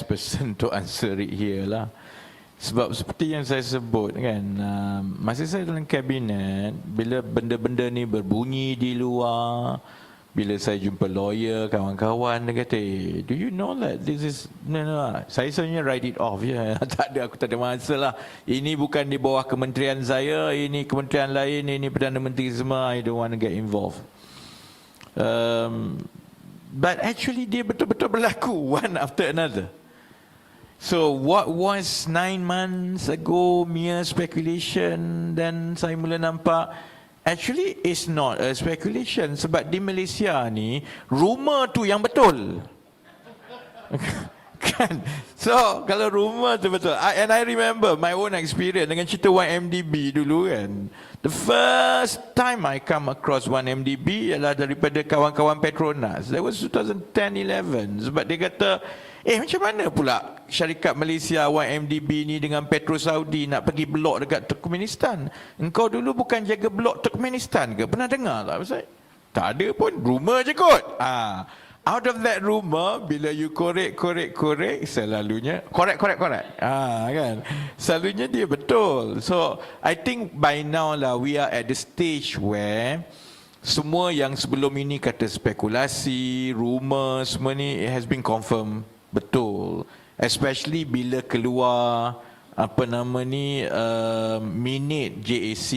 person to answer it here lah. Sebab seperti yang saya sebut kan, masa saya dalam kabinet, bila benda-benda ni berbunyi di luar, bila saya jumpa lawyer, kawan-kawan, dia kata, do you know that this is, no. Saya sebenarnya write it off, tak ada, aku tak ada masalah. Ini bukan di bawah kementerian saya, ini kementerian lain, ini Perdana Menteri semua, I don't want to get involved. But actually dia betul-betul berlaku, one after another. So what was 9 months ago mere speculation, then saya mula nampak actually it's not a speculation, sebab di Malaysia ni rumor tu yang betul. Kan? So kalau rumor tu betul, and I remember my own experience dengan cerita 1MDB dulu kan. The first time I come across 1MDB ialah daripada kawan-kawan Petronas. That was 2010-11. Sebab dia kata, macam mana pula syarikat Malaysia 1MDB ni dengan Petro Saudi nak pergi blok dekat Turkmenistan? Engkau dulu bukan jaga blok Turkmenistan ke? Pernah dengar tak? Tak ada pun, rumor je kot. Out of that rumor, bila you korek, selalunya korek. Kan? Selalunya dia betul. So, I think by now lah, we are at the stage where semua yang sebelum ini kata spekulasi, rumor, semua ni, it has been confirmed betul. Especially bila keluar, minute JAC.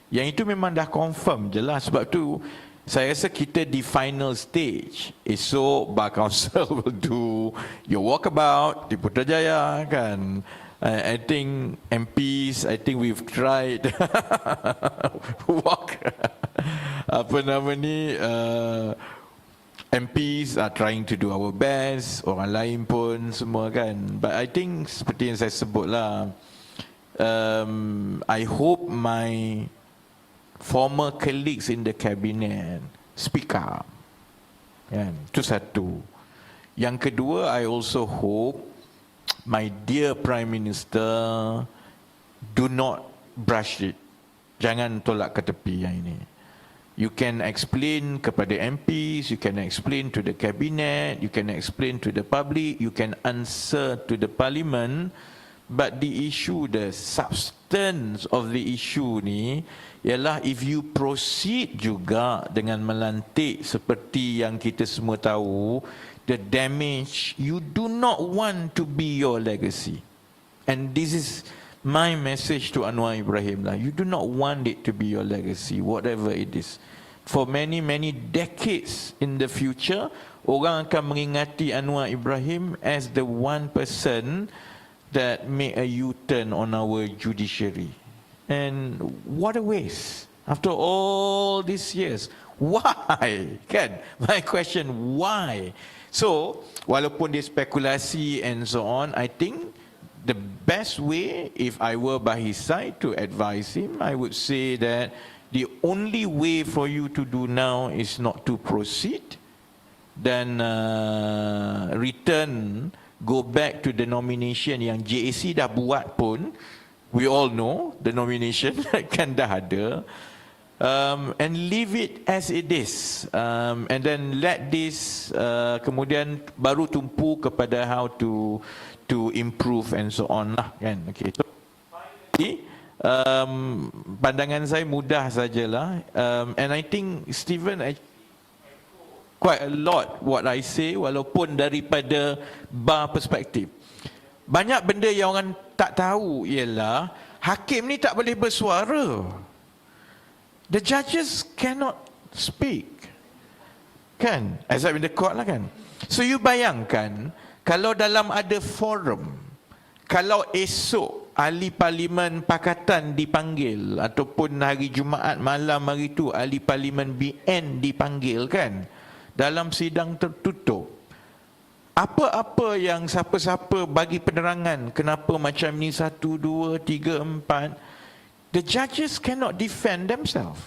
Yang itu memang dah confirm je lah. Sebab tu, saya rasa kita di final stage. Esok Bar Council will do your walkabout di Putrajaya kan. I think MPs, I think we've tried walk. MPs are trying to do our best. Orang lain pun semua kan. But I think seperti yang saya sebut lah, I hope my former colleagues in the cabinet speak up. Itu satu. Yang kedua, I also hope my dear Prime Minister do not brush it. Jangan tolak ke tepi yang ini. You can explain kepada MPs, you can explain to the cabinet, you can explain to the public, you can answer to the Parlimen, but the issue, the substance of the issue ni ialah if you proceed juga dengan melantik seperti yang kita semua tahu, the damage, you do not want to be your legacy. And this is my message to Anwar Ibrahim lah. You do not want it to be your legacy, whatever it is. For many decades in the future, orang akan mengingati Anwar Ibrahim as the one person that made a U-turn on our judiciary. And what a waste. After all these years, why? Kan? My question, why? So, walaupun dia spekulasi and so on, I think the best way, if I were by his side to advise him, I would say that the only way for you to do now is not to proceed, then return, go back to the nomination yang JAC dah buat pun. We all know the nomination kan dah ada, and leave it as it is, and then let this kemudian baru tumpu kepada how to improve and so on lah kan. Okay. So, pandangan saya mudah sajalah, and I think Stephen quite a lot what I say, walaupun daripada bar perspektif. Banyak benda yang orang tak tahu ialah hakim ni tak boleh bersuara. The judges cannot speak. Kan? Except in the court lah kan. So you bayangkan kalau dalam ada forum, kalau esok ahli parlimen pakatan dipanggil ataupun hari Jumaat malam hari tu ahli parlimen BN dipanggil kan dalam sidang tertutup, apa-apa yang siapa-siapa bagi penerangan kenapa macam ni 1, 2, 3, 4, the judges cannot defend themselves.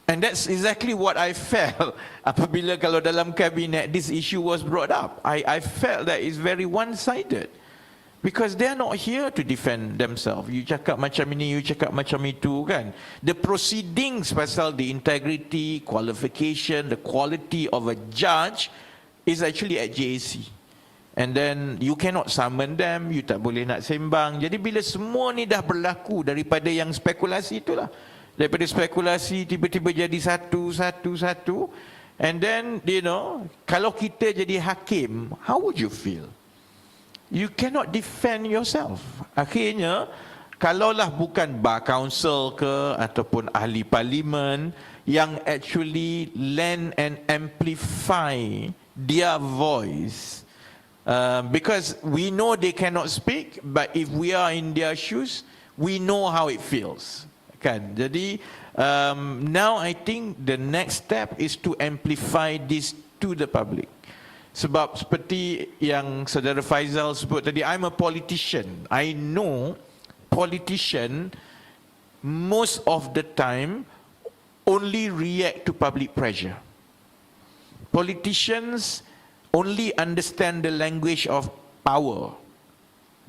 And that's exactly what I felt apabila kalau dalam kabinet this issue was brought up. I felt that it's very one-sided. Because they are not here to defend themselves. You cakap macam ini, you cakap macam itu kan. The proceedings pasal the integrity, qualification, the quality of a judge is actually at JAC. and then you cannot summon them, you tak boleh nak sembang. Jadi bila semua ni dah berlaku daripada yang spekulasi itulah, daripada spekulasi tiba-tiba jadi satu, and then you know, kalau kita jadi hakim, how would you feel? You cannot defend yourself. Akhirnya, kalaulah bukan bar council ke ataupun ahli parlimen yang actually lend and amplify their voice, because we know they cannot speak, but if we are in their shoes, we know how it feels. Kan? Jadi now I think the next step is to amplify this to the public. Sebab seperti yang Saudara Faizal sebut tadi, I'm a politician. I know politician most of the time only react to public pressure. Politicians only understand the language of power.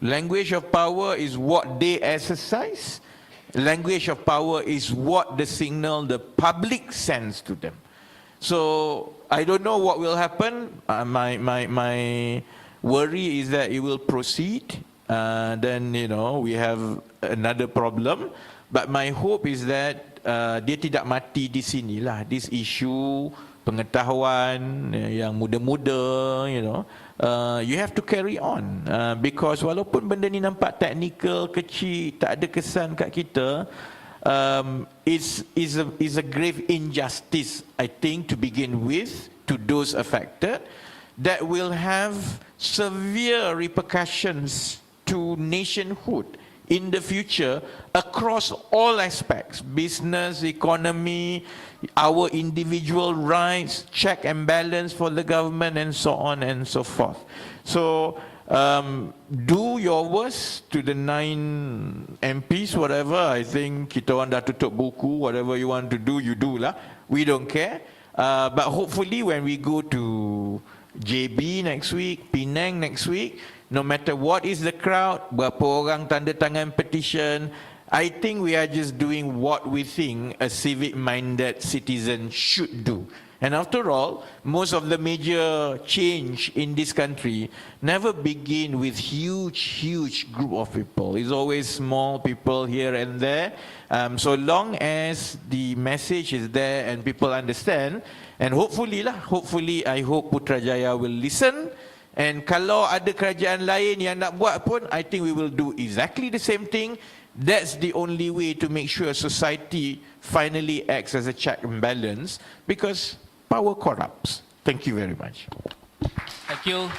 Language of power is what they exercise. Language of power is what the signal the public sends to them. So I don't know what will happen. My worry is that it will proceed. Then you know we have another problem. But my hope is that dia tidak mati di sinilah. This issue pengetahuan yang muda-muda, you know, you have to carry on because walaupun benda ni nampak technical, kecil, tak ada kesan kat kita, is a grave injustice, I think, to begin with, to those affected, that will have severe repercussions to nationhood in the future across all aspects, business, economy, our individual rights, check and balance for the government, and so on and so forth. So do your worst to the 9 MPs, whatever. I think kita orang dah tutup buku, whatever you want to do, you do lah. We don't care. But hopefully when we go to JB next week, Penang next week, no matter what is the crowd, berapa orang tanda tangan petition, I think we are just doing what we think a civic-minded citizen should do. And after all, most of the major change in this country never begin with huge group of people. It's always small people here and there. So long as the message is there and people understand, and hopefully I hope Putrajaya will listen. And kalau ada kerajaan lain yang nak buat pun, I think we will do exactly the same thing. That's the only way to make sure society finally acts as a check and balance, because power corrupts. Thank you very much. Thank you.